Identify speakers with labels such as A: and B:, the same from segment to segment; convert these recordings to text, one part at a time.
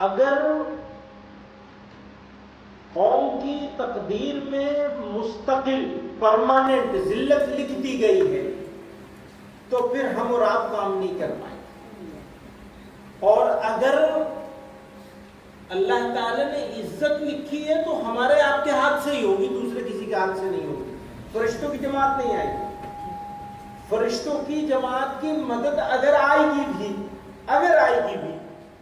A: اگر قوم کی تقدیر میں مستقل پرماننٹ ذلت لکھ دی گئی ہے تو پھر ہم اور آپ کام نہیں کر پائیں گے، اور اگر اللہ تعالی نے عزت لکھی ہے تو ہمارے آپ کے ہاتھ سے ہی ہوگی، دوسرے کسی کے ہاتھ سے نہیں ہوگی۔ فرشتوں کی جماعت نہیں آئے گی، فرشتوں کی جماعت کی مدد اگر آئے گی بھی،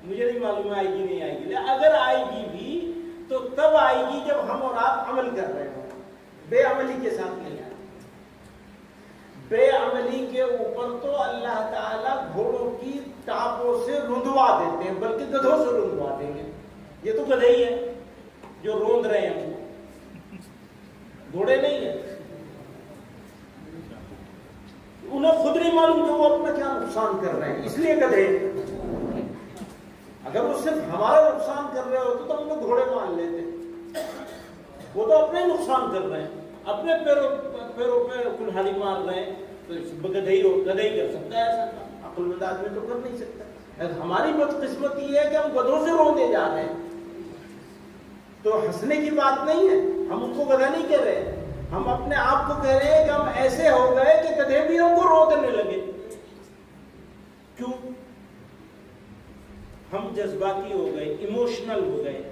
A: مجھے نہیں معلوم آئے گی نہیں آئے گی، اگر آئے گی بھی تو تب آئے گی جب ہم اور آپ عمل کر رہے ہوں، بے عملی کے ساتھ نہیں آئے۔ بے عملی کے اوپر تو اللہ تعالیٰ گھوڑوں کی ٹاپوں سے رندوا دیتے ہیں، بلکہ گدھوں سے رندوا دیں گے۔ یہ تو گدھے ہی ہیں جو روند رہے ہیں، گھوڑے نہیں ہیں۔ انہیں خود نہیں معلوم کہ وہ اپنا کیا نقصان کر رہے ہیں، اس لیے گدھے۔ اگر وہ صرف ہمارا نقصان کر رہے ہوتے تو ہم کو گھوڑے مان لیتے، وہ تو اپنے نقصان کر رہے ہیں، اپنے پیروں پہ کلہاڑی مار رہے ہیں، تو گدھے ہی کر سکتا ہے ایسا کام، عقل مند آدمی تو کر نہیں سکتا۔ ہماری بدقسمتی یہ ہے کہ ہم گدھوں سے روندے جا رہے ہیں، تو ہنسنے کی بات نہیں ہے، ہم ان کو گدھا نہیں کہہ رہے، ہم اپنے آپ کو کہہ رہے ہیں کہ ہم ایسے ہو گئے کہ گدھے بھی ہم کو روندنے لگے۔ کیوں؟ ہم جذباتی ہو گئے، ایموشنل ہو گئے،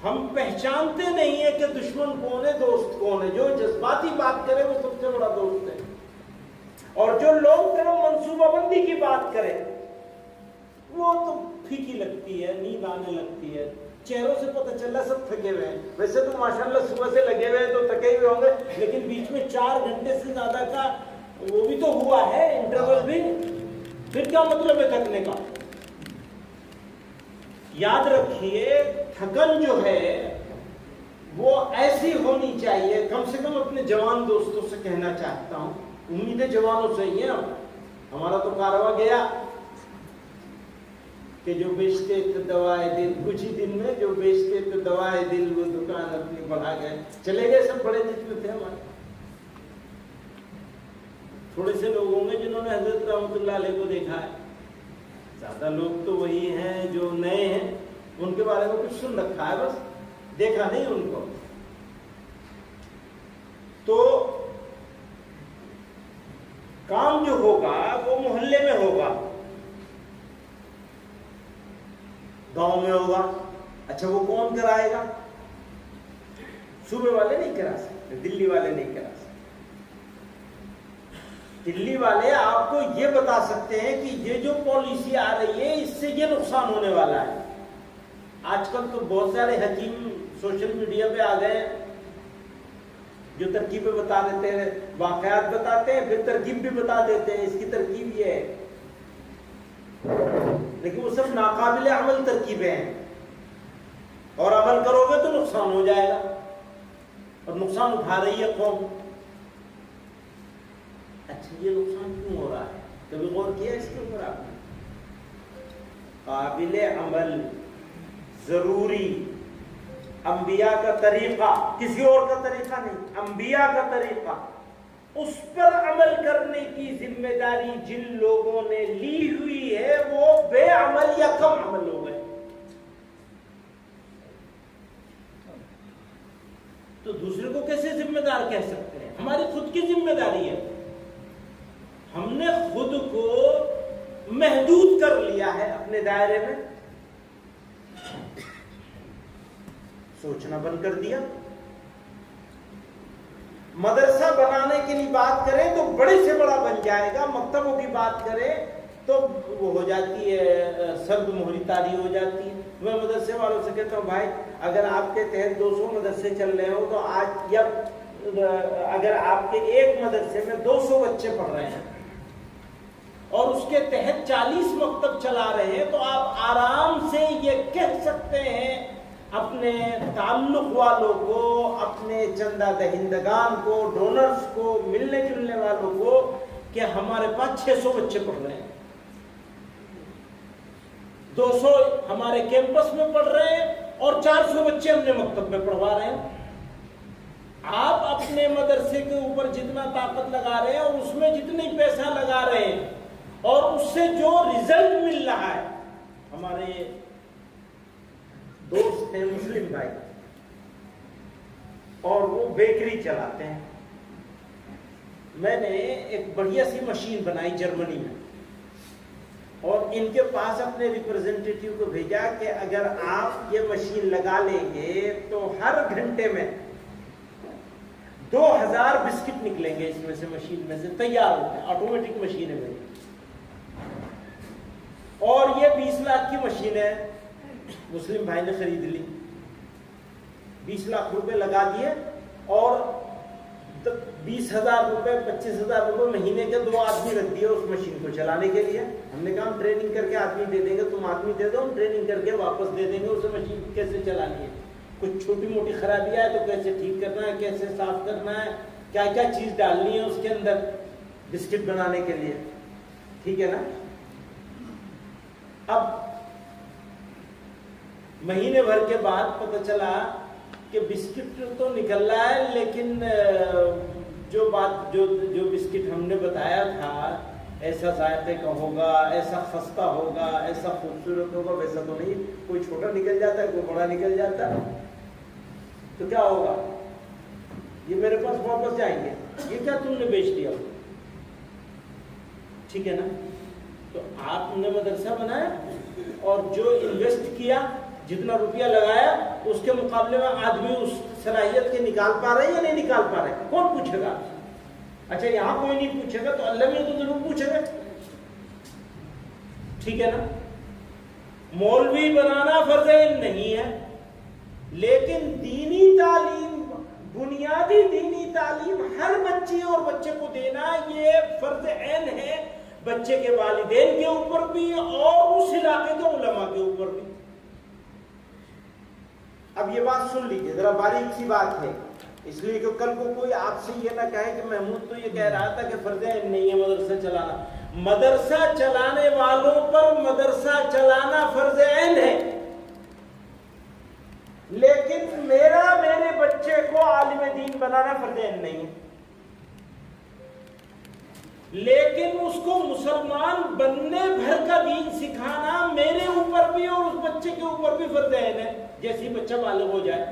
A: ہم پہچانتے نہیں ہیں کہ دشمن کون ہے، دوست کون ہے۔ جو جذباتی بات کرے وہ سب سے بڑا دوست ہے، اور جو لانگ ٹرم منصوبہ بندی کی بات کرے وہ تو پھیکی لگتی ہے، نیند آنے لگتی ہے، چہروں سے پتہ چلا سب تھکے ہوئے ہیں۔ ویسے تو ماشاءاللہ صبح سے لگے ہوئے ہیں تو تھکے ہوئے ہوں گے، لیکن بیچ میں 4 گھنٹے سے زیادہ کا وہ بھی تو ہوا ہے، انٹرول بھی، پھر کیا مطلب ہے تھکنے کا؟ یاد رکھیے تھکن جو ہے وہ ایسی ہونی چاہیے، کم سے کم اپنے جوان دوستوں سے کہنا چاہتا ہوں، امیدیں جوانوں سے ہی ہیں، ہمارا تو کارواں گیا کہ جو بیچتے تھے دوائے دل، کچھ ہی دن میں جو بیچتے تھے دوائے دل وہ دکان اپنی بڑھا گئے، چلے گئے سب بڑے جتنے تھے ہمارے۔ تھوڑے سے لوگ ہوں گے جنہوں نے حضرت رحمۃ اللہ علیہ کو دیکھا ہے، زیادہ لوگ تو وہی ہیں جو نئے ہیں، ان کے بارے میں کچھ سن رکھا ہے، بس دیکھا نہیں ان کو۔ تو کام جو ہوگا وہ محلے میں ہوگا، گاؤں میں ہوگا۔ اچھا وہ کون کرائے گا؟ صوبے والے نہیں کرا سکتے، دلی والے نہیں کرا سکتے۔ دلی والے آپ کو یہ بتا سکتے ہیں کہ یہ جو پالیسی آ رہی ہے اس سے یہ نقصان ہونے والا ہے۔ آج کل تو بہت سارے حکیم سوشل میڈیا پہ آ گئے ہیں جو ترکیبیں بتا دیتے ہیں، واقعات بتاتے ہیں، پھر ترکیب بھی بتا دیتے ہیں، اس کی ترکیب یہ ہے، لیکن وہ سب ناقابل عمل ترکیبیں ہیں، اور عمل کرو گے تو نقصان ہو جائے گا، اور نقصان اٹھا رہی ہے قوم۔ اچھا یہ نقصان کیوں ہو رہا ہے؟ کبھی غور کیا اس کے اوپر آپ نے؟ قابل عمل، ضروری، انبیاء کا طریقہ، کسی اور کا طریقہ نہیں، انبیاء کا طریقہ، اس پر عمل کرنے کی ذمہ داری جن لوگوں نے لی ہوئی ہے وہ بے عمل یا کم عمل ہو گئے، تو دوسرے کو کیسے ذمہ دار کہہ سکتے ہیں؟ ہماری خود کی ذمہ داری ہے، ہم نے خود کو محدود کر لیا ہے اپنے دائرے میں، سوچنا بند کر دیا۔ مدرسہ بنانے کے لیے بات کریں تو بڑے سے بڑا بن جائے گا، مکتبوں کی بات کریں تو وہ ہو جاتی ہے سرد مہری تاری ہو جاتی ہے۔ میں مدرسے والوں سے کہتا ہوں بھائی اگر آپ کے تحت 200 مدرسے چل رہے ہو تو آج یا اگر آپ کے ایک مدرسے میں 200 بچے پڑھ رہے ہیں اور اس کے تحت 40 مکتب چلا رہے ہیں تو آپ آرام سے یہ کہہ سکتے ہیں اپنے تعلق والوں کو، اپنے چندہ دہندگان کو، ڈونرز کو، ملنے جلنے والوں کو کہ ہمارے پاس 600 بچے پڑھ رہے ہیں، 200 ہمارے کیمپس میں پڑھ رہے ہیں اور 400 بچے ہم نے مکتب میں پڑھوا رہے ہیں۔ آپ اپنے مدرسے کے اوپر جتنا طاقت لگا رہے ہیں اور اس میں جتنی پیسہ لگا رہے ہیں اور اس سے جو رزلٹ مل رہا ہے ہمارے دوست ہیں مسلم بھائی، اور وہ بیکری چلاتے ہیں. میں نے ایک بڑھیا سی مشین بنائی جرمنی میں، اور ان کے پاس اپنے ریپرزینٹیٹیو کو بھیجا کہ اگر آپ یہ مشین لگا لیں گے تو ہر گھنٹے میں 2000 بسکٹ نکلیں گے اس میں سے، مشین میں سے تیار ہوتے ہیں، آٹومیٹک مشین ہے میری. اور یہ 20 لاکھ کی مشین ہے، مسلم بھائی نے خرید لی، 20 لاکھ روپے لگا دیے، اور 20,000 روپے 25,000 روپے مہینے کے 2 آدمی رکھ دیے اس مشین کو چلانے کے لیے. ہم نے کہا ہم ٹریننگ کر کے آدمی دے دیں گے، تم آدمی دے دو، ہم ٹریننگ کر کے واپس دے دیں گے اسے مشین کیسے چلانی ہے، کچھ چھوٹی موٹی خرابی آئے تو کیسے ٹھیک کرنا ہے، کیسے صاف کرنا ہے، کیا کیا چیز ڈالنی ہے اس کے اندر بسکٹ بنانے کے لیے. ٹھیک ہے نا. اب مہینے بھر کے بعد پتہ چلا کہ بسکٹ تو نکل رہا ہے، لیکن جو بسکٹ ہم نے بتایا تھا ایسا ذائقے کا ہوگا، ایسا خستہ ہوگا، ایسا خوبصورت ہوگا، ویسا تو نہیں. کوئی چھوٹا نکل جاتا ہے، کوئی بڑا نکل جاتا ہے. تو کیا ہوگا؟ یہ میرے پاس واپس جائیں گے، یہ کیا تم نے بیچ دیا. ٹھیک ہے نا. تو آپ نے مدرسہ بنایا اور جو انویسٹ کیا، جتنا روپیہ لگایا، اس کے مقابلے میں آدمی اس صلاحیت کے نکال پا رہے یا نہیں نکال پا رہے؟ کون پوچھے گا؟ اچھا یہاں کوئی نہیں پوچھے گا تو اللہ میں تو ضرور پوچھے گا. ٹھیک ہے نا. مولوی بنانا فرض عین نہیں ہے، لیکن دینی تعلیم، بنیادی دینی تعلیم ہر بچی اور بچے کو دینا یہ فرض عین ہے، بچے کے والدین کے اوپر بھی اور اس علاقے کے علماء کے اوپر بھی. اب یہ بات سن لیجیے ذرا، باریک سی بات ہے، اس لیے کہ کل کو کوئی آپ سے یہ نہ کہے کہ محمود تو یہ کہہ رہا تھا کہ فرض عین نہیں ہے مدرسہ چلانا. مدرسہ چلانے والوں پر مدرسہ چلانا فرض عین ہے، لیکن میرے بچے کو عالم دین بنانا فرض عین نہیں ہے. لیکن اس کو مسلمان بننے بھر کا دین سکھانا میرے اوپر بھی اور اس بچے کے اوپر بھی فرض عین ہے. جیسے بچہ بالغ ہو جائے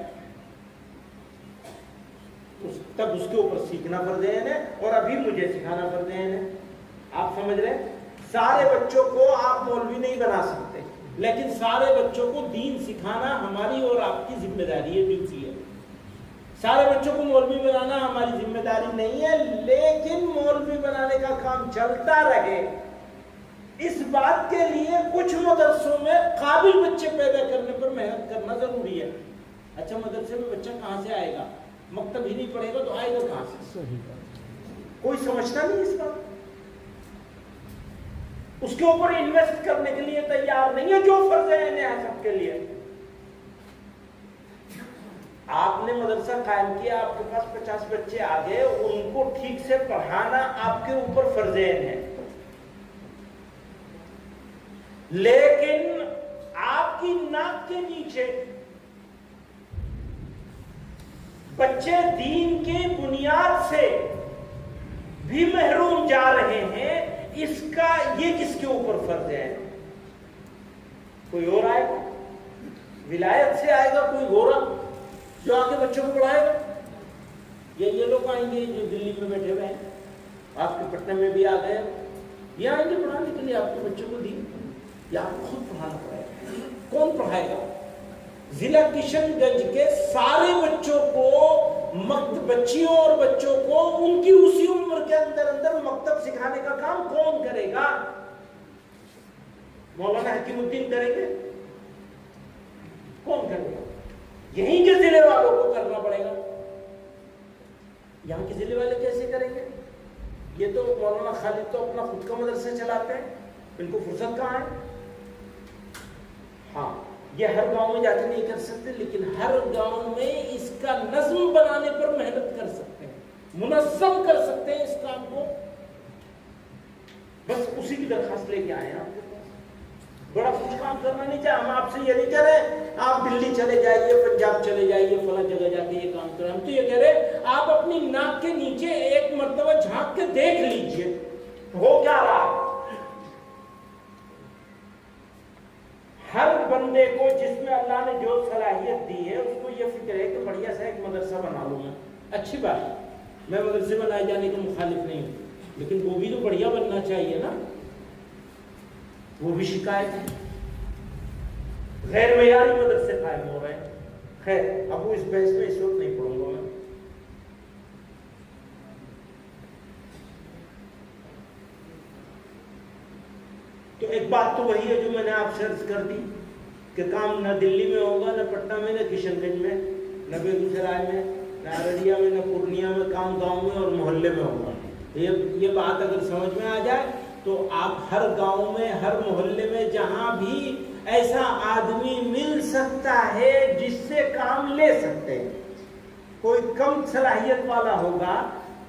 A: تب اس کے اوپر سیکھنا فرض عین ہے، اور ابھی مجھے سکھانا فرض عین ہے. آپ سمجھ رہے ہیں؟ سارے بچوں کو آپ مولوی نہیں بنا سکتے، لیکن سارے بچوں کو دین سکھانا ہماری اور آپ کی ذمہ داری ہے، ڈیوٹی ہے. سارے بچوں کو مولوی بنانا ہماری ذمہ داری نہیں ہے، لیکن مولوی بنانے کا کام چلتا رہے. اس بات کے لیے کچھ مدرسوں میں قابل بچے پیدا کرنے پر محنت کرنا ضروری ہے. اچھا مدرسے میں بچہ کہاں سے آئے گا؟ مکتب ہی نہیں پڑھے گا تو آئے گا کہاں سے؟ کوئی سمجھتا نہیں اس بات. اس کے اوپر انویسٹ کرنے کے لیے تیار نہیں ہے جو فرض عین ہے سب کے لیے. آپ نے مدرسہ قائم کیا، آپ کے پاس 50 بچے آ گئے، ان کو ٹھیک سے پڑھانا آپ کے اوپر فرض عین ہے. لیکن آپ کی ناک کے نیچے بچے دین کے بنیاد سے بھی محروم جا رہے ہیں، اس کا یہ کس کے اوپر فرض ہے؟ کوئی اور آئے گا، ولایت سے آئے گا کوئی اور جو آ کے بچوں کو پڑھائے گا، یا یہ لوگ آئیں گے جو دلی میں بیٹھے ہوئے ہیں، آپ کے پٹنہ میں بھی آ گئے، یہ آئیں گے پڑھانے کے لیے آپ کے بچوں کو دین، یا آپ کو خود پڑھانا پڑے گا؟ کون پڑھائے گا؟ ضلع کشن گنج کے سارے بچوں کو، بچیوں اور بچوں کو ان کی اسی عمر کے اندر مکتب سکھانے کا کام کون کرے گا؟ مولانا حکیم الدین کریں گے؟ کون کرے گا؟ یہیں کے ضلع والوں کو کرنا پڑے گا. یہاں کے ضلع والے کیسے کریں گے؟ یہ تو مولانا خالد تو اپنا خود کا مدرسہ چلاتے ہیں، ان کو فرصت کہاں ہے؟ ہاں یہ ہر گاؤں میں جا کے نہیں کر سکتے، لیکن ہر گاؤں میں اس کا نظم بنانے پر محنت کر سکتے ہیں، منظم کر سکتے ہیں اس کام کو. بس اسی کی درخواست لے کے آئے ہیں. آپ کے پاس بڑا کچھ کام کرنا نہیں چاہیے. ہم آپ سے یہ نہیں کہہ رہے آپ دلی چلے جائیے، پنجاب چلے جائیے، فلاں جگہ جا کے یہ کام کریں. ہم تو یہ کہہ رہے آپ اپنی ناک کے نیچے ایک مرتبہ جھانک کے دیکھ لیجئے ہو کیا رہا. بندے کو جس میں اللہ نے جو صلاحیت دی ہے اس کو یہ فکر ہے کہ بڑھیا سا ایک مدرسہ بنا لوں میں، اچھی بات ہے، میں مدرسے بنائے جانے کا مخالف نہیں ہوں، لیکن وہ بھی تو بڑھیا بننا چاہیے نا، وہ بھی شکایت ہے، غیر معیاری مدرسے قائم ہو رہے ہیں۔ خیر اب وہ اس بحث میں اس وقت نہیں پڑھوں گا میں۔ تو ایک بات تو وہی ہے جو میں نے آپ سے عرض کر دی کہ کام نہ دلی میں ہوگا، نہ پٹنہ میں، نہ کشن گنج میں، نہ بیگو سرائے میں، نہ ارریہ میں، نہ پورنیہ میں، کام گاؤں میں اور محلے میں ہوگا۔ یہ بات اگر سمجھ میں آ جائے تو آپ ہر گاؤں میں، ہر محلے میں جہاں بھی ایسا آدمی مل سکتا ہے جس سے کام لے سکتے ہیں، کوئی کم صلاحیت والا ہوگا،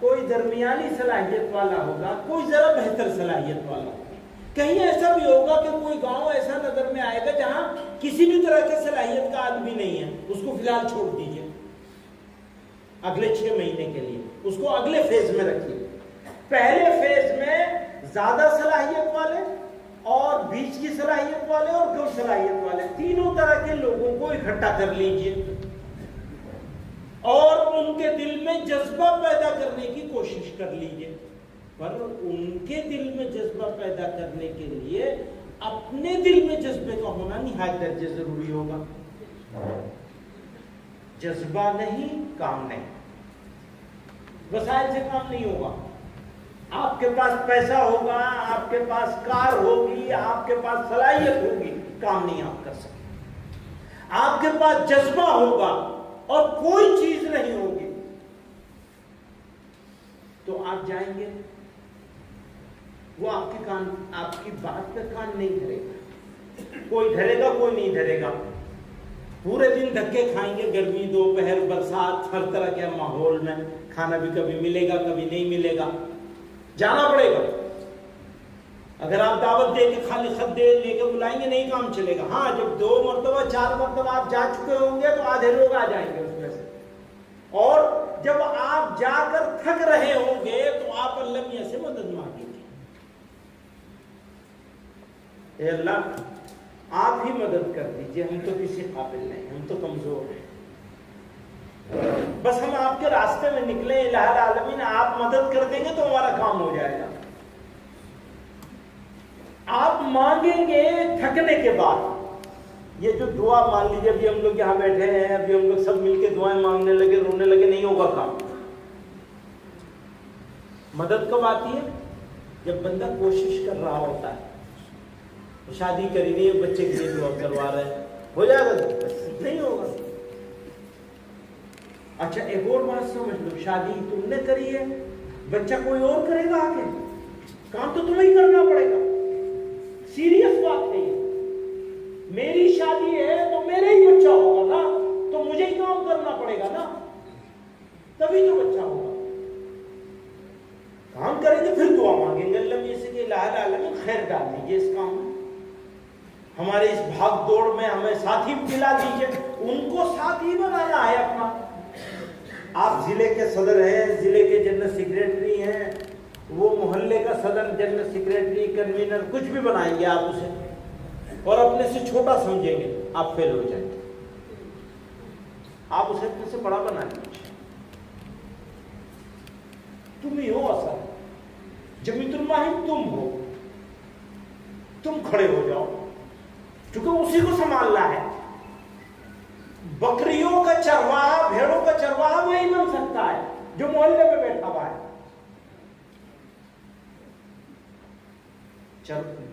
A: کوئی درمیانی صلاحیت والا ہوگا، کوئی ذرا بہتر صلاحیت والا ہوگا، کہیں ایسا بھی ہوگا کہ کوئی گاؤں ایسا نظر میں آئے گا جہاں کسی بھی طرح کی صلاحیت کا آدمی نہیں ہے، اس کو فی الحال چھوڑ دیجئے اگلے 6 مہینے کے لیے، اس کو اگلے فیز میں رکھیے۔ پہلے فیز میں زیادہ صلاحیت والے اور بیچ کی صلاحیت والے اور کم صلاحیت والے تینوں طرح کے لوگوں کو اکٹھا کر لیجئے اور ان کے دل میں جذبہ پیدا کرنے کی کوشش کر لیجئے۔ پر ان کے دل میں جذبہ پیدا کرنے کے لیے اپنے دل میں جذبے کا ہونا نہایت درجے ضروری ہوگا۔ جذبہ نہیں کام نہیں، وسائل سے کام نہیں ہوگا۔ آپ کے پاس پیسہ ہوگا، آپ کے پاس کار ہوگی، آپ کے پاس صلاحیت ہوگی، کام نہیں آپ کر سکتے۔ آپ کے پاس جذبہ ہوگا اور کوئی چیز نہیں ہوگی تو آپ جائیں گے، وہ آپ کی بات پہ کان نہیں دھرے گا، کوئی دھرے گا کوئی نہیں دھرے گا، پورے دن دھکے کھائیں گے، گرمی دوپہر برسات ہر طرح کے ماحول میں، کھانا بھی کبھی ملے گا کبھی نہیں ملے گا، جانا پڑے گا۔ اگر آپ دعوت دے کے خالی خط دے لے کے بلائیں گے نہیں کام چلے گا۔ ہاں جب 2 مرتبہ 4 مرتبہ آپ جا چکے ہوں گے تو آدھے لوگ آ جائیں گے اس میں سے، اور جب آپ جا کر تھک رہے ہوں گے تو آپ اللہ میاں سے مدد مانگیں گے، اے اللہ آپ ہی مدد کر دیجئے، ہم تو کسی قابل نہیں، ہم تو کمزور ہیں، بس ہم آپ کے راستے میں نکلے، الہ العالمین آپ مدد کر دیں گے تو ہمارا کام ہو جائے گا۔ آپ مانگیں گے تھکنے کے بعد، یہ جو دعا مان لیجیے، ابھی ہم لوگ یہاں بیٹھے ہیں، ابھی ہم لوگ سب مل کے دعائیں مانگنے لگے، رونے لگے، نہیں ہوگا کام۔ مدد کب آتی ہے؟ جب بندہ کوشش کر رہا ہوتا ہے، شادی کری نہیں ہے، بچے کے لیے دعا کروا رہے ہیں، ہو جائے گا؟ نہیں ہوگا۔ اچھا ایک اور بات سمجھ لو، شادی تم نے کری ہے، بچہ کوئی اور کرے گا آگے، کام تو تمہیں ہی کرنا پڑے گا، سیریس بات ہے یہ۔ میری شادی ہے تو میرے ہی بچہ ہوگا نا، تو مجھے ہی کام کرنا پڑے گا نا، تبھی تو بچہ ہوگا۔ کام کریں گے پھر دعا مانگیں گے اللہ میاں سے کہ الہ العالمین خیر ڈال دیجیے اس کام میں، ہمارے اس بھاگ دوڑ میں ہمیں ساتھی دلا دیجیے، ان کو ساتھی بنانا ہے اپنا۔ آپ ضلع کے صدر ہیں، ضلع کے جنرل سیکریٹری ہیں، وہ محلے کا صدر، جنرل سیکریٹری، کنوینر، کچھ بھی بنائیں گے آپ اسے اور اپنے سے چھوٹا سمجھیں گے، آپ فیل ہو جائیں گے۔ آپ اسے اپنے سے بڑا بنا لیجیے، تم ہی ہو اصل، جمیت الماہم تم ہو، تم کھڑے ہو جاؤ، کیونکہ اسی کو سنبھالنا ہے۔ بکریوں کا چرواہا، بھیڑوں کا چرواہا وہی بن سکتا ہے جو محلے میں بیٹھا ہوا ہے۔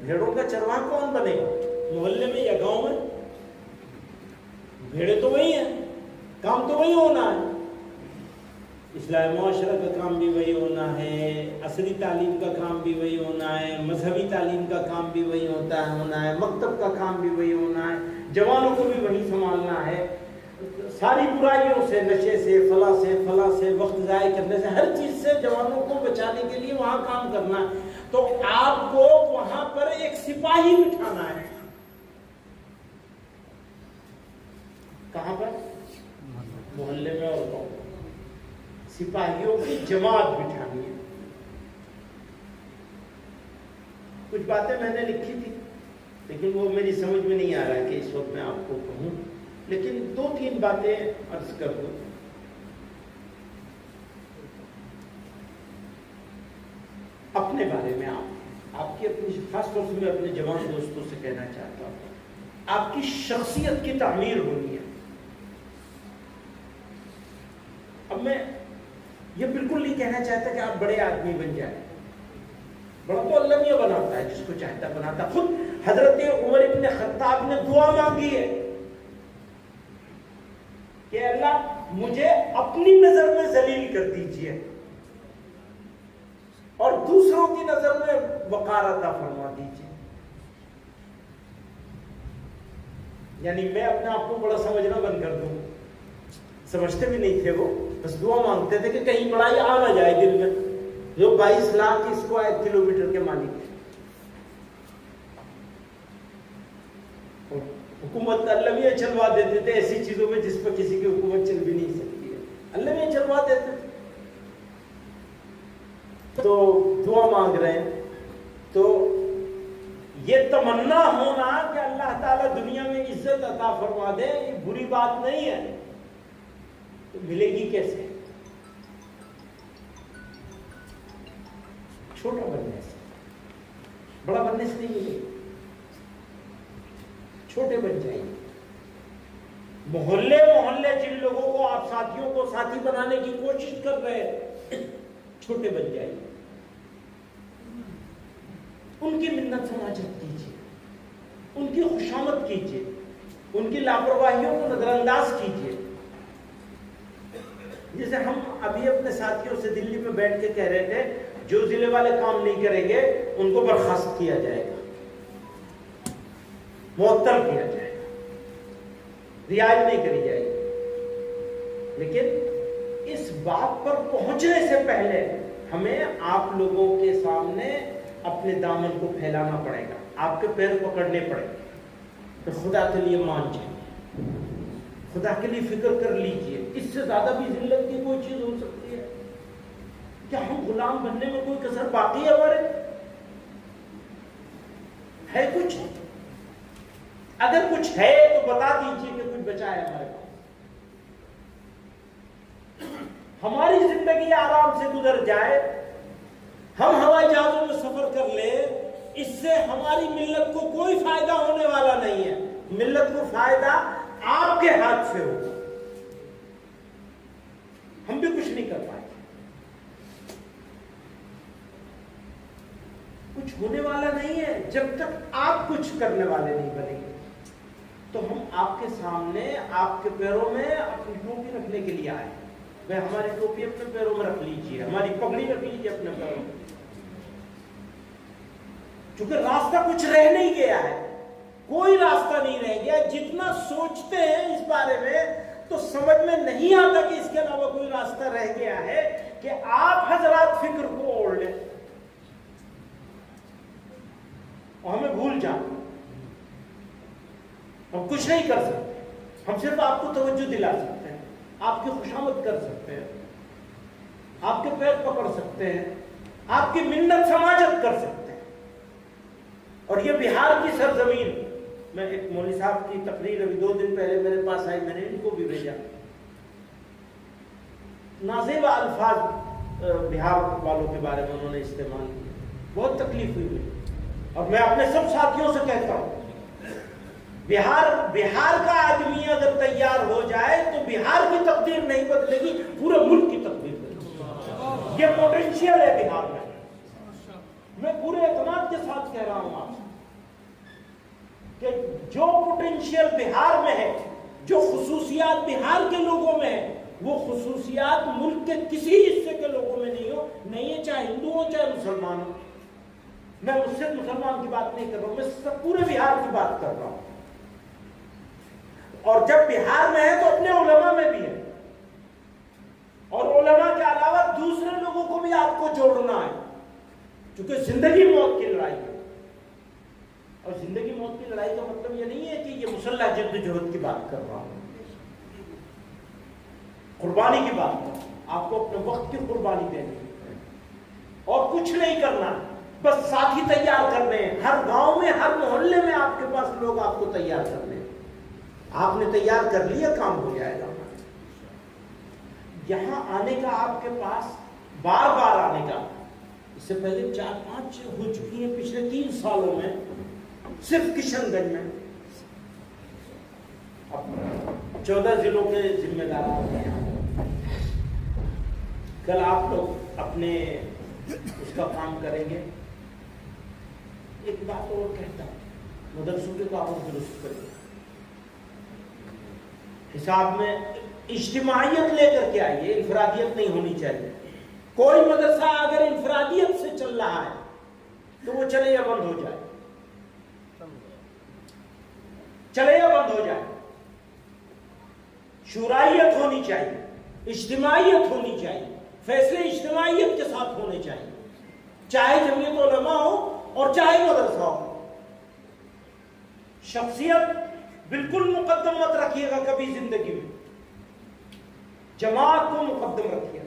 A: بھیڑوں کا چرواہا کون بنے گا؟ محلے میں یا گاؤں میں؟ بھیڑے تو وہی ہیں، کام تو وہی ہونا ہے، اصلاح معاشرہ کا کام بھی وہی ہونا ہے، عصری تعلیم کا کام بھی وہی ہونا ہے، مذہبی تعلیم کا کام بھی وہی ہونا ہے، مکتب کا کام بھی وہی ہونا ہے، جوانوں کو بھی وہی سنبھالنا ہے، ساری برائیوں سے، نشے سے، فلاں سے، وقت ضائع کرنے سے، ہر چیز سے جوانوں کو بچانے کے لیے وہاں کام کرنا ہے۔ تو آپ کو وہاں پر ایک سپاہی بٹھانا ہے۔ کہاں پر؟ محلے میں اور گاؤں میں سپاہیوں کی جماعت بٹھانی ہے۔ کچھ باتیں میں نے لکھی تھی، لیکن وہ میری سمجھ میں نہیں آ رہا کہ اس وقت میں آپ کو کہوں، لیکن 2-3 باتیں عرض کر دوں۔ اپنے بارے میں آپ کی اپنی، خاص طور سے میں اپنے جوان دوستوں سے کہنا چاہتا ہوں، آپ کی شخصیت کی تعمیر ہونی ہے۔ اب میں یہ بالکل نہیں کہنا چاہتا کہ آپ بڑے آدمی بن جائیں، بڑا تو اللہ میاں بناتا ہے، جس کو چاہتا بناتا۔ خود حضرت عمر ابن خطاب نے دعا مانگی ہے کہ اللہ مجھے اپنی نظر میں ذلیل کر دیجئے اور دوسروں کی نظر میں وقار عطا فرما دیجئے۔ یعنی میں اپنے آپ کو بڑا سمجھنا بند کر دوں، سمجھتے بھی نہیں تھے وہ، بس دعا مانگتے تھے کہ کہیں بڑائی آ نہ جائے دل میں، جو 22 لاکھ اسکوائر کلومیٹر کے مالک ہیں۔ اور حکومت علمیہ چلوا دیتے تھے ایسی چیزوں میں جس پر کسی کی حکومت چل بھی نہیں سکتی ہے، علمیہ چلوا دیتے تھے۔ تو دعا مانگ رہے ہیں، تو یہ تمنا ہونا کہ اللہ تعالیٰ دنیا میں عزت عطا فرما دے، یہ بری بات نہیں ہے، تو ملے گی کیسے؟ چھوٹا بننے سے، بڑا بننے سے نہیں ملے گی، چھوٹے بن جائیے۔ محلے محلے جن لوگوں کو آپ ساتھیوں کو ساتھی بنانے کی کوشش کر رہے ہیں، چھوٹے بن جائیے، ان کی منت سماجت کیجیے، ان کی خوشامد کیجیے، ان کی لاپرواہیوں کو نظر انداز کیجیے۔ جیسے ہم ابھی اپنے ساتھیوں سے دلی میں بیٹھ کے کہہ رہے تھے، جو ضلع والے کام نہیں کریں گے ان کو برخاست کیا جائے گا، معطل کیا جائے گا، رعایت نہیں کری جائے گی۔ لیکن اس بات پر پہنچنے سے پہلے ہمیں آپ لوگوں کے سامنے اپنے دامن کو پھیلانا پڑے گا، آپ کے پیر پکڑنے پڑے گا۔ تو خدا کے لیے مان جائیے، خدا کے لیے فکر کر لیجئے، اس سے زیادہ بھی ذلت کی کوئی چیز ہو سکتی ہے؟ کیا ہم غلام بننے میں کوئی کسر باقی ہے ہمارے؟ ہے کچھ؟ اگر کچھ ہے تو بتا دیجئے کہ کچھ بچا ہے ہمارے پاس۔ ہماری زندگی آرام سے گزر جائے، ہم ہوائی جہازوں میں سفر کر لیں، اس سے ہماری ملت کو کوئی فائدہ ہونے والا نہیں ہے۔ ملت کو فائدہ آپ کے ہاتھ سے ہوگا، ہم بھی کچھ نہیں کر پائیں گے، کچھ ہونے والا نہیں ہے جب تک آپ کچھ کرنے والے نہیں بنیں گے۔ تو ہم آپ کے سامنے، آپ کے پیروں میں اپنی ٹوپی رکھنے کے لیے آئے۔ میں ہماری ٹوپی اپنے پیروں میں رکھ لیجئے، ہماری پگڑی رکھ لیجئے اپنے پیروں میں، چونکہ راستہ کچھ رہ نہیں گیا ہے، کوئی راستہ نہیں رہ گیا۔ جتنا سوچتے ہیں اس بارے میں تو سمجھ میں نہیں آتا کہ اس کے علاوہ کوئی راستہ رہ گیا ہے کہ آپ حضرات فکر کو اوڑھ لیں اور ہمیں بھول جائیں۔ ہم کچھ نہیں کر سکتے، ہم صرف آپ کو توجہ دلا سکتے ہیں، آپ کی خوشامد کر سکتے ہیں، آپ کے پیر پکڑ سکتے ہیں، آپ کی منت سماجت کر سکتے ہیں۔ اور یہ بہار کی سرزمین، میں ایک مولوی صاحب کی تقریر ابھی 2 دن پہلے میرے پاس آئی، میں نے ان کو بھی بھیجا، نازیبا الفاظ بہار والوں کے بارے میں انہوں نے استعمال کیا، بہت تکلیف ہوئی مجھے۔ اور میں اپنے سب ساتھیوں سے کہتا ہوں، بہار کا آدمی اگر تیار ہو جائے تو بہار کی تقدیر نہیں بدلے گی، پورے ملک کی تقدیر بدلے گی۔ یہ پوٹینشیل ہے بہار میں پورے اعتماد کے ساتھ کہہ رہا ہوں آپ سے کہ جو پوٹینشیل بہار میں ہے، جو خصوصیات بہار کے لوگوں میں ہے، وہ خصوصیات ملک کے کسی حصے کے لوگوں میں نہیں ہے، چاہے ہندو ہو چاہے مسلمان ہو۔ میں اس سے مسلمان کی بات نہیں کر رہا ہوں، میں پورے بہار کی بات کر رہا ہوں۔ اور جب بہار میں ہے تو اپنے علماء میں بھی ہے، اور علماء کے علاوہ دوسرے لوگوں کو بھی آپ کو جوڑنا ہے، کیونکہ زندگی موت کی لڑائی ہے۔ اور زندگی موت کی لڑائی کا مطلب یہ نہیں ہے کہ یہ مسلح جد و جہد کی بات کر رہا ہوں، قربانی کی بات کر رہا ہوں۔ آپ کو اپنے وقت کی قربانی دینی ہے اور کچھ نہیں کرنا، بس ساتھی تیار کرنے ہیں، ہر گاؤں میں ہر محلے میں آپ کے پاس لوگ آپ کو تیار کرنے ہیں، آپ نے تیار کر لیا کام ہو جائے گا۔ یہاں آنے کا آپ کے پاس بار بار آنے کا، اس سے پہلے 4-5 ہو چکی ہیں پچھلے 3 سالوں میں صرف کشن گنج میں، اب 14 ضلعوں کے ذمہ دار ہوتے ہیں۔ کل آپ لوگ اپنے اس کا کام کریں گے۔ ایک بات اور کہتا ہوں، مدرسوں کے کام درست کریں، حساب میں اجتماعیت لے کر کے آئیے، انفرادیت نہیں ہونی چاہیے۔ کوئی مدرسہ اگر انفرادیت سے چل رہا ہے تو وہ چلے یا بند ہو جائے، چلے یا بند ہو جائے۔ شورائیت ہونی چاہیے، اجتماعیت ہونی چاہیے، فیصلے اجتماعیت کے ساتھ ہونے چاہیے، چاہے جمعیت علماء ہو اور چاہے مدرسہ ہو۔ شخصیت بالکل مقدم مت رکھیے گا کبھی زندگی میں، جماعت کو مقدم رکھیے گا۔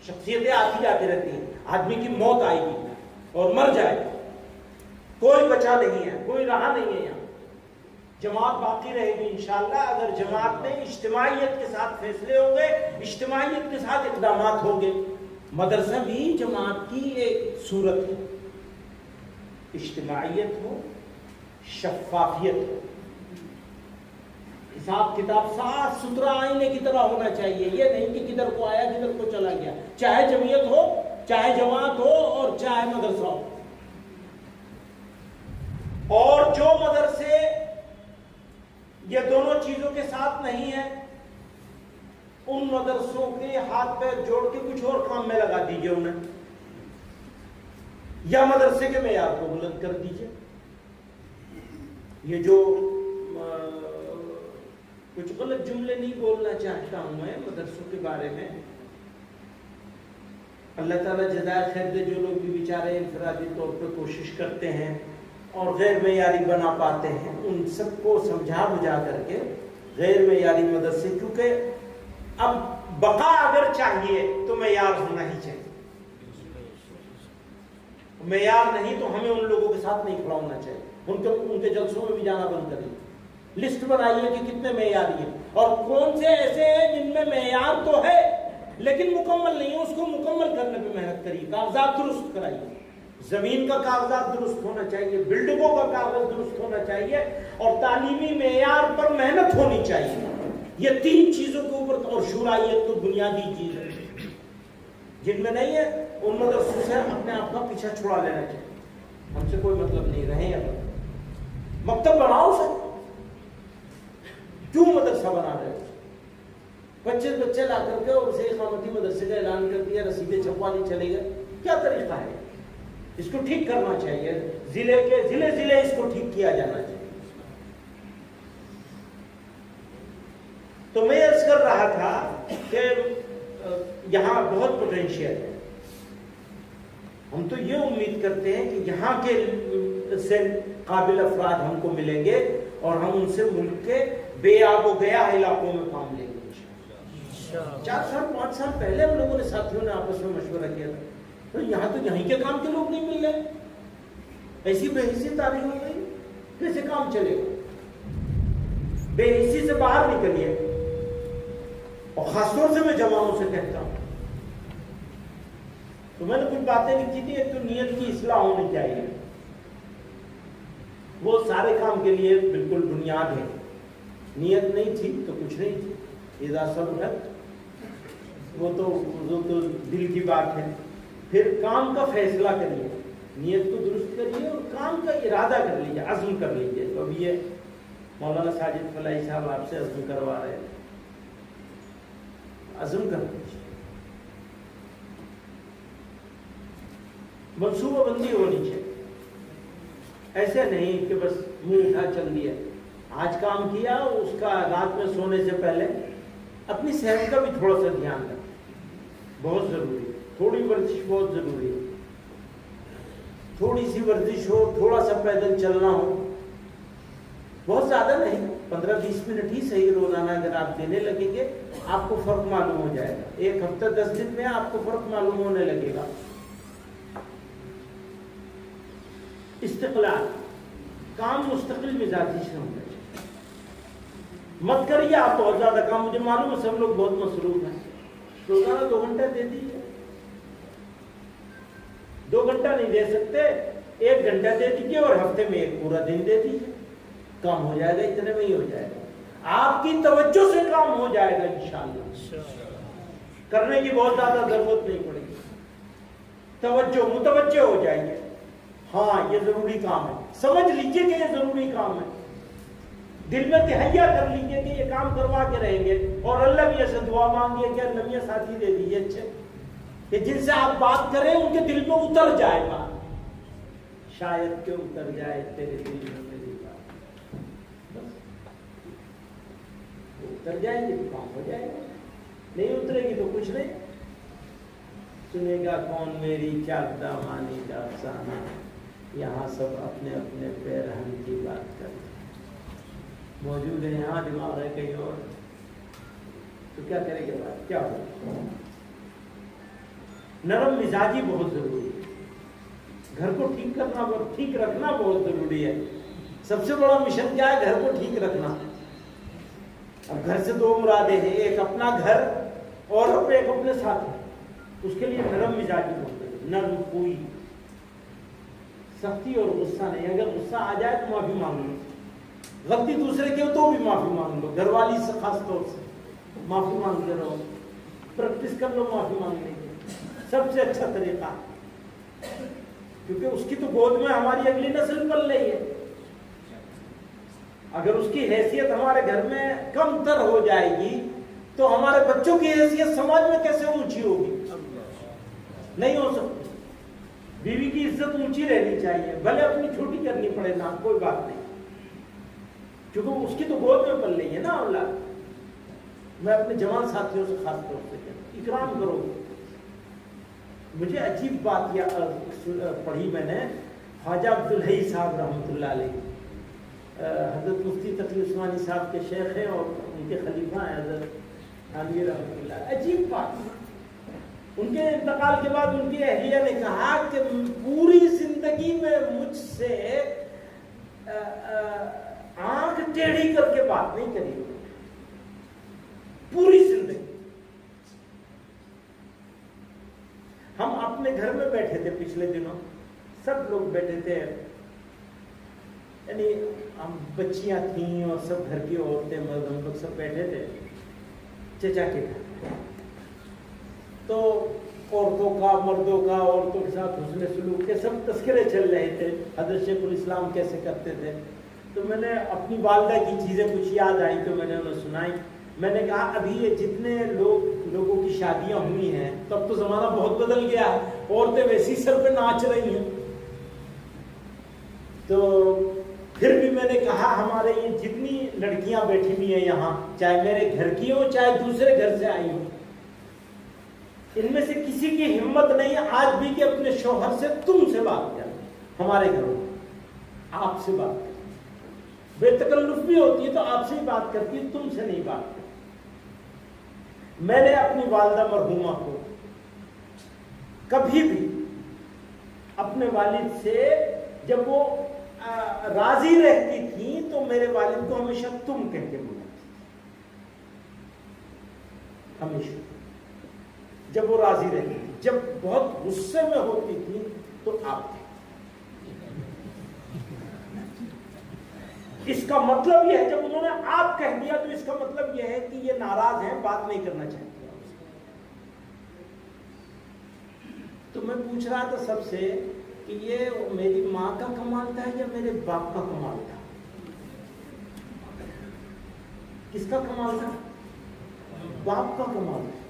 A: شخصیتیں آتی جاتی رہتی ہیں، آدمی کی موت آئے گی اور مر جائے گا، کوئی بچا نہیں ہے، کوئی رہا نہیں ہے یہاں، جماعت باقی رہے گی انشاءاللہ۔ اگر جماعت میں اجتماعیت کے ساتھ فیصلے ہوں گے، اجتماعیت کے ساتھ اقدامات ہوں گے۔ مدرسہ بھی جماعت کی ایک صورت ہے، اجتماعیت ہو، شفافیت ہو، حساب کتاب صاف ستھرا آئینے کی طرح ہونا چاہیے۔ یہ نہیں کہ کدھر کو آیا کدھر کو چلا گیا، چاہے جمعیت ہو، چاہے جماعت ہو اور چاہے مدرسہ ہو۔ اور جو مدرسے یہ دونوں چیزوں کے ساتھ نہیں ہیں، ان مدرسوں کے ہاتھ پیر جوڑ کے کچھ اور کام میں لگا دیجئے انہیں، یا مدرسے کے معیار کو بلند کر دیجئے۔ یہ جو کچھ غلط جملے نہیں بولنا چاہتا ہوں میں مدرسوں کے بارے میں، اللہ تعالیٰ جزائے خیر دے۔ جو لوگ بھی بیچارے انفرادی طور پہ کوشش کرتے ہیں اور غیر معیاری بنا پاتے ہیں، ان سب کو سمجھا بجھا کر کے غیر معیاری مدرسے، کیونکہ اب بقا اگر چاہیے تو معیار ہونا ہی چاہیے، معیار نہیں تو ہمیں ان لوگوں کے ساتھ نہیں کھڑا ہونا چاہیے، ان کے جلسوں میں بھی جانا بند کریے۔ لسٹ بنائیے کہ کتنے معیاری ہیں اور کون سے ایسے ہیں جن میں معیار تو ہے لیکن مکمل نہیں ہے، اس کو مکمل کرنے پہ محنت کریے، کاغذات درست کرائیے۔ زمین کا کاغذات درست ہونا چاہیے، بلڈنگوں کا کاغذ درست ہونا چاہیے اور تعلیمی معیار پر محنت ہونی چاہیے۔ یہ 3 چیزوں کے اوپر، اور شورائیت تو بنیادی چیز ہے۔ جن میں نہیں ہے ان مدرسوں سے اپنے آپ کا پیچھا چھڑا لینا چاہیے، ہم سے کوئی مطلب نہیں، رہیں یا مکتب بناؤ سر، کیوں مدرسہ بنا رہے ہو؟ بچے لا کر کے اور اسے اقامتی مدرسے کا اعلان کر دیا، رسیدیں چھپوا لی، چلے گئے۔ کیا طریقہ ہے؟ اس کو ٹھیک کرنا چاہیے، ضلع اس کو ٹھیک کیا جانا چاہیے۔ تو میں عرض کر رہا تھا کہ یہاں بہت پوٹینشیل ہے۔ ہم تو یہ امید کرتے ہیں کہ یہاں کے سے قابل افراد ہم کو ملیں گے اور ہم ان سے ملک کے بے آب و گیا علاقوں میں کام لیں گے۔ 4 سال 5 سال پہلے ہم لوگوں نے ساتھیوں نے آپس میں مشورہ کیا تھا، تو یہاں تو یہیں کے کام کے لوگ نہیں مل رہے، ایسی بے حسی تاریخ ہو گئی، کیسے کام چلے گا؟ بے حسی سے باہر نکلیے۔ اور خاص طور سے میں جوانوں سے کہتا ہوں، تو میں نے کچھ باتیں لکھی تھی، ایک تو نیت کی اصلاح ہونی چاہیے، وہ سارے کام کے لیے بالکل بنیاد ہے۔ نیت نہیں تھی تو کچھ نہیں تھی، اذا صبرت، وہ تو دل کی بات ہے۔ پھر کام کا فیصلہ کریے، نیت کو درست کریے اور کام کا ارادہ کر لیجیے، عزم کر لیجیے۔ تو اب یہ مولانا ساجد فلاحی صاحب آپ سے عزم کروا رہے ہیں، عزم کر لیجیے، منصوبہ بندی ہونی چاہیے۔ ایسے نہیں کہ بس منہ اٹھا چل دیا، آج کام کیا، اس کا رات میں سونے سے پہلے اپنی صحت کا بھی تھوڑا سا دھیان رکھیں، بہت ضروری ہے۔ تھوڑی ورزش بہت ضروری ہے، تھوڑی سی ورزش ہو، تھوڑا سا پیدل چلنا ہو، بہت زیادہ نہیں، 15-20 منٹ ہی صحیح روزانہ اگر آپ دینے لگیں گے آپ کو فرق معلوم ہو جائے گا۔ 1 ہفتہ 10 دن میں آپ کو فرق معلوم ہونے لگے گا۔ استقلال، کام مستقل مزاجی سے ہونا چاہیے. مت کریے آپ بہت زیادہ کام، مجھے معلوم ہے سب لوگ بہت مصروف ہیں، روزانہ 2 گھنٹہ دے دیجیے. 2 گھنٹہ نہیں دے سکتے 1 گھنٹہ دے دیجیے اور ہفتے میں 1 پورا دن دے دیجیے، کام ہو جائے گا، اتنے میں ہی ہو جائے گا. آپ کی توجہ سے کام ہو جائے گا انشاءاللہ. کرنے کی بہت زیادہ ضرورت نہیں پڑے گی، توجہ متوجہ ہو جائیں گے. ہاں یہ ضروری کام ہے، سمجھ لیجئے کہ یہ ضروری کام ہے، دل میں تہیا کر لیجئے کہ یہ کام کروا کے رہیں گے. اور اللہ بھی ایسے دعا مانگیے کہ اللہ میاں ساتھی دے دیجیے اچھے کہ جن سے آپ بات کریں ان کے دل میں اتر جائے گا. شاید کہ اتر جائے تیرے دل میں میری بات، بس اتر جائیں گے تو کام ہو جائے گا، نہیں اترے گی تو کچھ نہیں. سنے گا کون میری چاک دامانی کا افسانہ، یہاں سب اپنے اپنے پیرہن کی بات کرتے موجود ہے، یہاں دماغ ہے کہیں اور، تو کیا کرے گا بات کیا ہو. نرم مزاجی بہت ضروری ہے، گھر کو ٹھیک کرنا ٹھیک رکھنا بہت ضروری ہے. سب سے بڑا مشن کیا ہے؟ گھر کو ٹھیک رکھنا. اب گھر سے 2 مرادیں ہیں، ایک اپنا گھر اور ایک اپنے ساتھ. اس کے لیے نرم مزاجی بہت ضروری، نرم کوئی سختی اور غصہ نہیں. اگر غصہ آ جائے تو معافی مانگ لو، غلطی دوسرے کی ہو تو بھی معافی مانگ لو، گھر والی سے خاص طور سے معافی مانگتے رہو، پریکٹس کر لو معافی مانگنے کی، سب سے اچھا طریقہ. کیونکہ اس کی تو گود میں ہماری اگلی نسل پل رہی ہے. اگر اس کی حیثیت ہمارے گھر میں کم تر ہو جائے گی تو ہمارے بچوں کی حیثیت سماج میں کیسے اونچی ہوگی؟ نہیں ہو سکتی. بیوی کی عزت اونچی رہنی چاہیے، بھلے اپنی چھوٹی کرنی پڑے نا، کوئی بات نہیں، کیونکہ اس کی تو گود میں پل رہی ہے نا اولاد. میں اپنے جوان ساتھیوں سے خاص طور سے کہتا ہوں اکرام کرو. مجھے عجیب بات پڑھی میں نے، خواجہ عبدالحی صاحب رحمۃ اللہ علیہ، حضرت مفتی تقی عثمانی صاحب کے شیخ ہیں اور ان کے خلیفہ ہیں حضرت علی رحمۃ اللہ. عجیب بات، ان کے انتقال کے بعد ان کی اہلیہ نے کہا کہ پوری زندگی میں مجھ سے آنکھ ٹیڑھی کر کے بات نہیں کری، پوری زندگی. ہم اپنے گھر میں بیٹھے تھے پچھلے دنوں، سب لوگ بیٹھے تھے، یعنی ہم بچیاں تھیں اور سب گھر کی عورتیں مرد ہم لوگ سب بیٹھے تھے چچا کے گھر. تو عورتوں کا مردوں کا عورتوں کے ساتھ حسن سلوک کے سب تذکرے چل رہے تھے، حضرت شیخ الاسلام کیسے کرتے تھے. تو میں نے اپنی والدہ کی چیزیں کچھ یاد آئی تو میں نے انہیں سنائی. میں نے کہا ابھی یہ جتنے لوگوں کی شادیاں ہوئی ہیں، تب تو زمانہ بہت بدل گیا ہے، عورتیں ویسی سر پہ ناچ رہی ہیں. تو پھر بھی میں نے کہا ہمارے یہ جتنی لڑکیاں بیٹھی ہوئی ہیں یہاں، چاہے میرے گھر کی ہو چاہے دوسرے گھر سے آئی ہو، ان میں سے کسی کی ہمت نہیں ہے آج بھی کہ اپنے شوہر سے تم سے بات کریں. ہمارے گھروں میں آپ سے بات کریں، بے تکلف بھی ہوتی ہے تو آپ سے ہی بات کرتی ہے، تم سے نہیں بات کرتی. میں نے اپنی والدہ مرحومہ کو کبھی بھی اپنے والد سے، جب وہ راضی رہتی تھی تو میرے والد کو ہمیشہ تم کہہ کے بلاتی، ہمیشہ جب وہ راضی رہتی تھی. جب بہت غصے میں ہوتی تھی تو آپ تھے. اس کا مطلب یہ ہے جب انہوں نے آپ کہہ دیا تو اس کا مطلب یہ ہے کہ یہ ناراض ہیں، بات نہیں کرنا چاہتے. تو میں پوچھ رہا تھا سب سے کہ یہ میری ماں کا کمال تھا یا میرے باپ کا کمال تھا؟ کس کا کمال تھا؟ باپ کا کمال تھا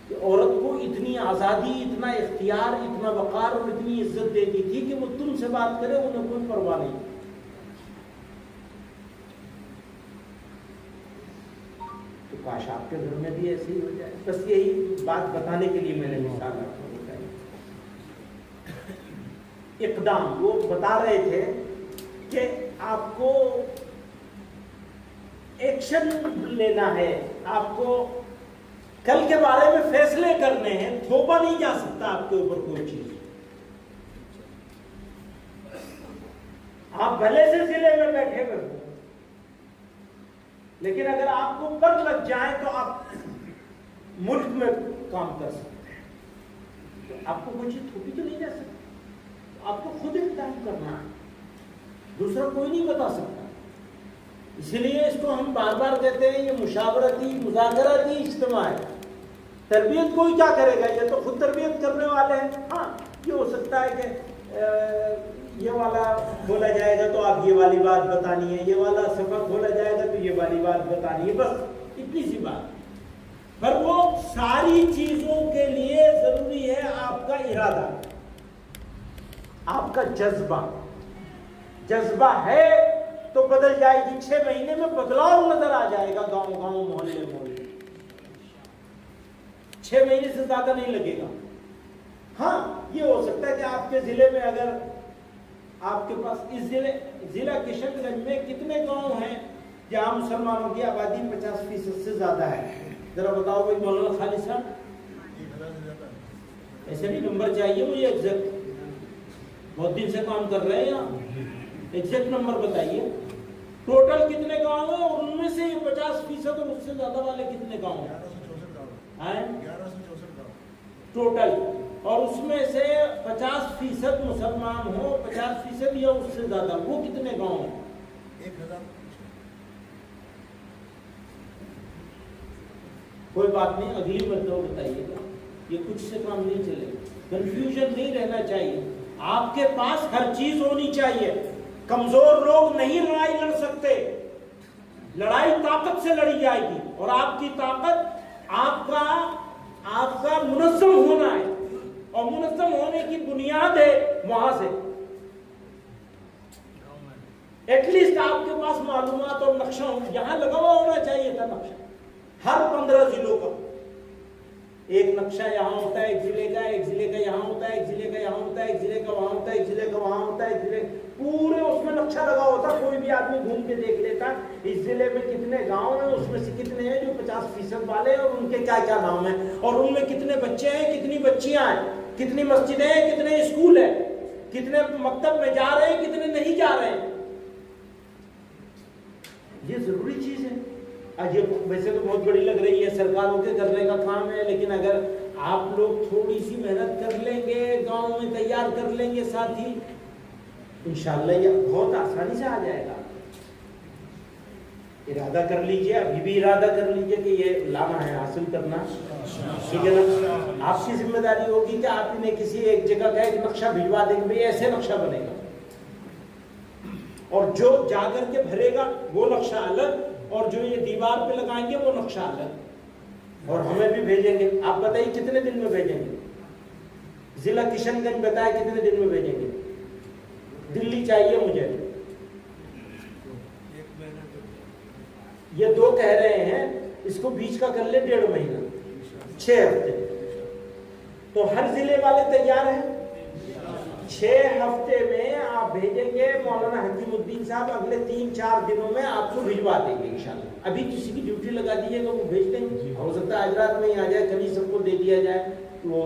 A: کہ عورت کو اتنی آزادی، اتنا اختیار، اتنا وقار اور اتنی عزت دیتی تھی کہ وہ تم سے بات کرے انہیں کوئی پرواہ نہیں. تو کاش آپ کے گھر میں بھی ایسے ہی ہو جائے. بس یہی بات بتانے کے لیے میں نے مثال آپ کو بتائی. اقدام وہ بتا رہے تھے کہ آپ کو ایکشن لینا ہے، آپ کو کل کے بارے میں فیصلے کرنے ہیں، تھوپا نہیں جا سکتا آپ کے اوپر کوئی چیز. آپ بھلے سے ضلع میں بیٹھے ہوئے ہو، لیکن اگر آپ کو پر لگ جائے تو آپ ملک میں کام کر سکتے ہیں۔ تو آپ کو کوئی چیز تھوپی تو نہیں جا سکتی، آپ کو خود اقدام کرنا ہے، دوسرا کوئی نہیں بتا سکتا۔ اسی لیے اس کو ہم بار بار کہتے ہیں یہ مشاورتی مذاکراتی اجتماع ہے۔ تربیت کوئی کیا کرے گا، یہ تو خود تربیت کرنے والے ہیں۔ ہاں یہ ہو سکتا ہے کہ یہ والا بولا جائے گا تو آپ یہ والی بات بتانی ہے، یہ والا سبق بولا جائے گا تو یہ والی بات بتانی ہے، بس اتنی سی بات۔ پر وہ ساری چیزوں کے لیے ضروری ہے آپ کا ارادہ، آپ کا جذبہ۔ جذبہ ہے تو بدل جائے گی، 6 مہینے میں بدلاؤ نظر آ جائے گا، گاؤں گاؤں محلے محلے، 6 مہینے سے زیادہ نہیں لگے گا۔ ہاں یہ ہو سکتا ہے کہ آپ کے ضلع میں اگر آپ کے پاس اس ضلع کشن گنج میں کتنے گاؤں ہیں جہاں مسلمانوں کی آبادی 50% سے زیادہ ہے، ذرا بتاؤ بھائی مولانا خالد صاحب۔ ایسے بھی نمبر چاہیے مجھے ایگزیکٹ، بہت دن سے کام کر رہے ہیں یہاں، ایگزیکٹ نمبر بتائیے ٹوٹل کتنے گاؤں ہیں، اور ان میں سے 50% اور اس سے زیادہ والے کتنے گاؤں ہیں؟ 1164 ٹوٹل، اور اس میں سے 50% مسلمان ہو، 50% یا اس سے زیادہ، وہ کتنے گاؤں ہیں؟ 1000۔ کوئی بات نہیں، اگلی مرتبہ بتائیے گا، یہ کچھ سے کام نہیں چلے گا، کنفیوژن نہیں رہنا چاہیے، آپ کے پاس ہر چیز ہونی چاہیے۔ کمزور لوگ نہیں لڑائی لڑ سکتے، لڑائی طاقت سے لڑی جائے گی، اور آپ کی طاقت آپ کا منظم ہونا ہے، اور منظم ہونے کی بنیاد ہے وہاں سے ایٹ لیسٹ آپ کے پاس معلومات اور نقشہ یہاں لگا ہوا ہونا چاہیے تھا، نقشہ ہر 15 ضلعوں کا ایک نقشہ یہاں ہوتا ہے، ایک ضلع کا، ایک ضلع کا یہاں ہوتا ہے، ایک ضلع کا یہاں ہوتا ہے، ایک ضلع کا وہاں ہوتا ہے، ایک ضلع کا وہاں ہوتا ہے، ایک ضلع پورے اس میں نقشہ لگا ہوتا، کوئی بھی آدمی گھوم کے دیکھ لیتا اس ضلع میں کتنے گاؤں ہیں، اس میں سے کتنے ہیں جو 50% والے، اور ان کے کیا کیا نام ہیں، اور ان میں کتنے بچے ہیں، کتنی بچیاں ہیں، کتنی مسجدیں ہیں، کتنے اسکول ہیں، کتنے مکتب میں جا رہے ہیں، کتنے نہیں جا رہے ہیں۔ یہ ضروری چیز ہے۔ یہ ویسے تو بہت بڑی لگ رہی ہے، سرکاروں کے کرنے کا کام ہے، لیکن اگر آپ لوگ تھوڑی سی محنت کر لیں گے، گاؤں میں تیار کر لیں گے ساتھی، انشاءاللہ یہ بہت آسانی سے آ جائے گا۔ ارادہ کر لیجئے، ابھی بھی ارادہ کر لیجئے کہ یہ لانا ہے، حاصل کرنا، ٹھیک ہے نا؟ آپ کی ذمہ داری ہوگی کہ آپ انہیں کسی ایک جگہ کا ایک نقشہ بھجوا دیں گے، ایسے نقشہ بنے گا، اور جو جا کر کے بھرے گا وہ نقشہ الگ، اور جو یہ دیوار پہ لگائیں گے وہ نقشہ الگ، اور ہمیں بھی بھیجیں گے۔ آپ بتائیے کتنے دن میں بھیجیں گے؟ ضلع کشن گنج بتائے کتنے دن میں بھیجیں گے؟ دلی چاہیے مجھے، یہ 2 کہہ رہے ہیں، اس کو بیچ کا کر لے 1.5 مہینہ، 6 ہفتے، تو ہر ضلع والے تیار ہیں؟ 6 ہفتے میں آپ بھیجیں گے، مولانا حکیم الدین صاحب اگلے 3-4 دنوں میں آپ کو بھجوا دیں گے انشاءاللہ۔ ابھی کسی کی ڈیوٹی لگا دیجیے گا، وہ بھیج دیں گے، ہو سکتا ہے آج رات میں ہی آ جائے، کل ہی سب کو دے دیا جائے، تو وہ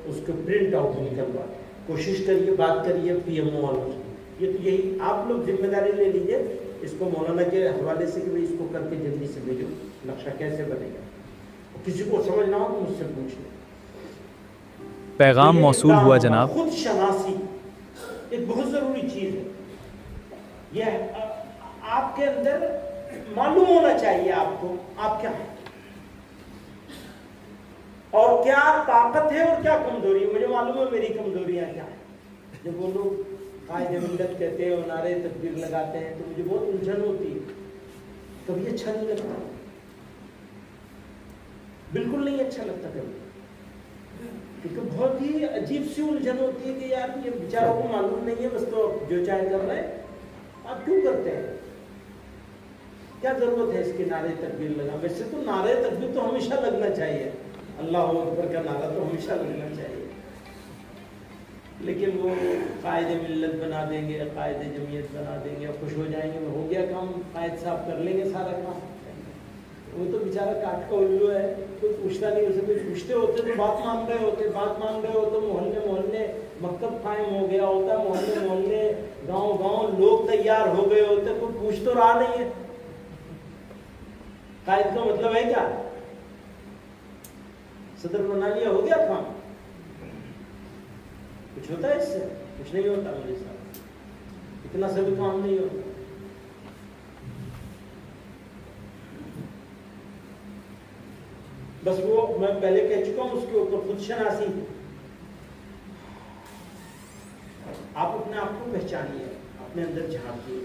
A: اس کو پرنٹ آؤٹ نکلوا، کوشش کریے، بات کریے پی ایم او والوں سے۔ یہ تو یہی آپ لوگ ذمہ داری لے لیجیے اس کو مولانا کے حوالے سے، کہ اس کو کر کے جلدی سے بھیجو، نقشہ کیسے بنے گا، کسی کو سمجھ نہ ہو تو مجھ سے پوچھ لیں۔
B: پیغام موصول ہوا جناب۔
A: خود شناسی ایک بہت ضروری چیز ہے، یہ آپ کے اندر معلوم ہونا چاہیے آپ کو آپ کیا ہے، اور کیا طاقت ہے اور کیا کمزوری ہے۔ مجھے معلوم ہے میری کمزوریاں کیا ہیں۔ جب وہ لوگ قائد ملت کہتے ہیں اور نعرے تکبیر لگاتے ہیں تو مجھے بہت الجھن ہوتی ہے، کبھی اچھا نہیں لگتا، بالکل نہیں اچھا لگتا کبھی، کیونکہ بہت ہی عجیب سی الجھن ہوتی ہے کہ یار یہ بیچاروں کو معلوم نہیں ہے، بس تو جو چاہے کر رہے ہیں، آپ کیوں کرتے ہیں، کیا ضرورت ہے اس کے نعرے تکبیر لگا۔ ویسے تو نعرے تکبیر تو ہمیشہ لگنا چاہیے، اللہ اکبر کا نعرہ تو ہمیشہ لگنا چاہیے، لیکن وہ قائد ملت بنا دیں گے، قائد جمعیت بنا دیں گے، خوش ہو جائیں گے، ہو گیا کام، قائد صاحب کر لیں گے سارا کام۔ وہ تو بیچارہ کاٹ کا الو ہے، کوئی پوچھتا نہیں، اسے کوئی پوچھتے ہوتے تو بات مان رہے ہوتے، بات مان رہے ہو تو محلے محلے مکتب قائم ہو گیا ہوتا، محلے محلے گاؤں گاؤں لوگ تیار ہو گئے ہوتے، کوئی پوچھ تو رہا نہیں ہے قائد کا مطلب ہے کیا؟ صدر بنا لیا، ہو گیا کام؟ کچھ ہوتا ہے اس سے؟ کچھ نہیں ہوتا میرے ساتھ، اتنا سے بھی کام نہیں ہوتا۔ بس وہ میں پہلے کہہ چکا ہوں، اس کے اوپر خود شناسی۔ آپ اپنے آپ کو پہچانیے، اپنے اندر جھانکیے۔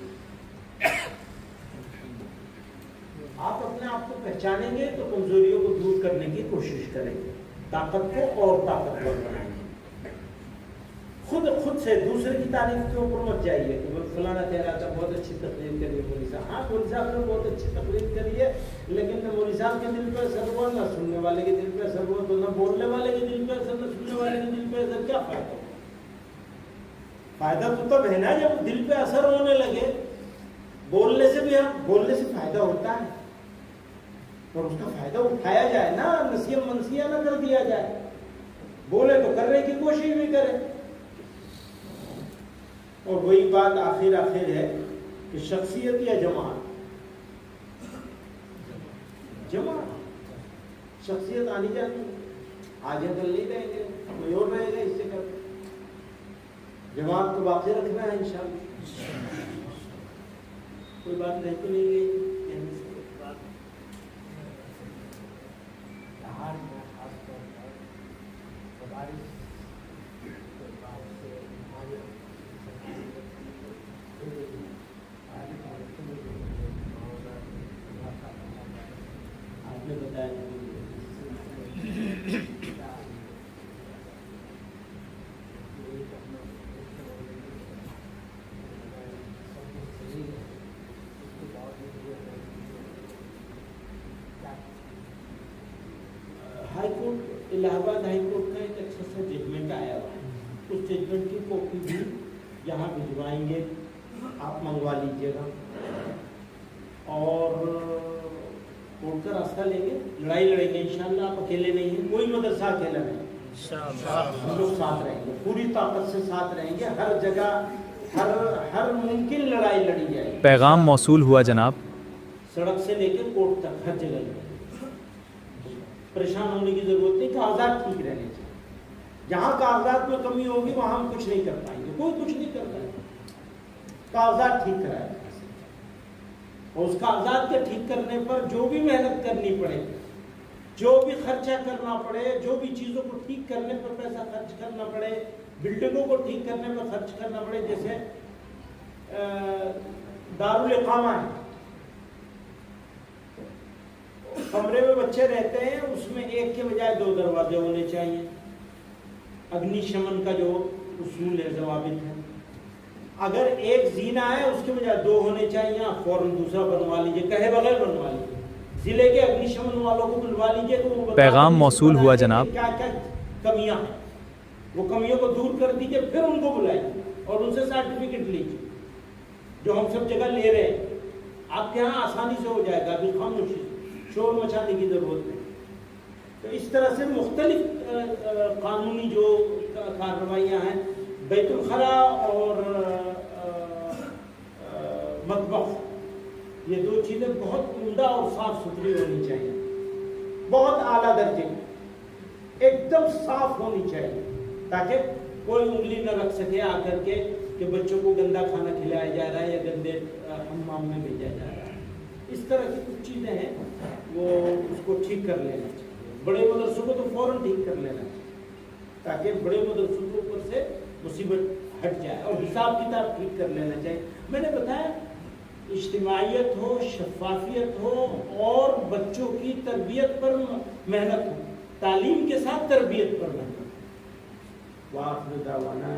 A: آپ اپنے آپ کو پہچانیں گے تو کمزوریوں کو دور کرنے کی کوشش کریں گے، طاقت کو اور طاقتور بنائیں گے۔ خود سے دوسرے کی تعریف کے اوپر مت جائیے کہ وہ فلانا کہہ رہا تھا بہت اچھی تقریر کری ہے مولوی صاحب۔ ہاں مولوی صاحب نے بہت اچھی تقریر کری ہے، لیکن نہ مولوی صاحب کے دل پہ اثر ہوا، نہ سننے والے کے دل پہ اثر ہوا، تو نہ بولنے والے کے دل پہ اثر، نہ سننے والے کے دل پہ اثر، کیا فائدہ؟ فائدہ تو تب ہے نا جب دل پہ اثر ہونے لگے۔ بولنے سے فائدہ ہوتا ہے، اور اس کا فائدہ اٹھایا جائے نا، نسیہ منسیہ نہ کر دیا جائے۔ بولے تو کرنے کی کوشش بھی کرے۔ اور وہی بات آخر ہے کہ شخصیت یا جماعت؟ جماعت، شخصیت آنی جانی، آج کل نہیں رہیں گے، کوئی اور رہے گا اس سے کر۔ جماعت کو باقی رکھنا ہے انشاءاللہ۔ کوئی بات رہ تو نہیں گئی کہنے سے؟ آپ نے بتایا ہائی کورٹ، الہ آباد ہائی کورٹ کا ایک اچھا سا ججمنٹ آیا ہوا ہے، اس ججمنٹ کی کاپی بھی یہاں بھجوائیں گے، آپ منگوا لیجیے گا، اور کورٹ کا راستہ لیں گے، لڑائی لڑیں گے انشاءاللہ۔ آپ اکیلے نہیں ہیں، کوئی مدرسہ اکیلا نہیں، ہم لوگ ساتھ رہیں گے، پوری طاقت سے ساتھ رہیں گے، ہر جگہ ہر ممکن لڑائی لڑی جائے گی۔
B: پیغام موصول ہوا جناب۔
A: سڑک سے لے کے کورٹ تک ہر جگہ پریشان ہونے کی ضرورت نہیں، کاغذات ٹھیک رہنے چاہیے۔ جہاں کاغذات میں کمی ہوگی وہاں ہم کچھ نہیں کر پائیں گے، کوئی کچھ نہیں کر پائے گا۔ کاغذات ٹھیک کرائے، اور اس کاغذات کے ٹھیک کرنے پر جو بھی محنت کرنی پڑے، جو بھی خرچہ کرنا پڑے، جو بھی چیزوں کو ٹھیک کرنے پر پیسہ خرچ کرنا پڑے، بلڈنگوں کو ٹھیک کرنے پر خرچ کرنا پڑے، جیسے دارالاقامہ ہے، کمرے میں بچے رہتے ہیں، اس میں ایک کے بجائے 2 دروازے ہونے چاہیے۔ اگنی شمن کا جو اصول ہے، ضوابط ہے، اگر ایک زینہ ہے اس کے بجائے 2 ہونے چاہیے، آپ فوراً دوسرا بنوا لیجیے، کہے بغیر بنوا لیجیے۔ ضلع کے اگنی شمن والوں کو بلوا لیجیے تو وہ
B: پیغام موصول ہوا جناب۔
A: کیا کیا کمیاں ہیں، وہ کمیوں کو دور کر دیجیے، پھر ان کو بلائیے اور ان سے سرٹیفکیٹ لیجیے، جو ہم سب جگہ لے رہے ہیں۔ آپ کے یہاں آسانی سے ہو جائے گا، ابھی خاموشی سے، شور مچانے کی ضرورت نہیں۔ تو اس طرح سے مختلف قانونی جو کارروائیاں ہیں، بیت الخلا اور مطبخ، یہ 2 چیزیں بہت عمدہ اور صاف ستھری ہونی چاہیے، بہت اعلیٰ درجے کی، ایک دم صاف ہونی چاہیے، تاکہ کوئی انگلی نہ رکھ سکے آ کر کے کہ بچوں کو گندا کھانا کھلایا جا رہا ہے یا گندے حمام میں بھیجا جا رہا ہے۔ اس طرح کی کچھ چیزیں ہیں، وہ اس کو ٹھیک کر لینا چاہیے۔ بڑے مدرسوں کو تو فوراً ٹھیک کر لینا چاہیے، تاکہ بڑے مدرسوں کے اوپر سے مصیبت ہٹ جائے، اور حساب کتاب ٹھیک کر لینا چاہیے۔ میں نے بتایا اجتماعیت ہو، شفافیت ہو، اور بچوں کی تربیت پر محنت ہو، تعلیم کے ساتھ تربیت پر محنت ہو۔ وآخر دعوانا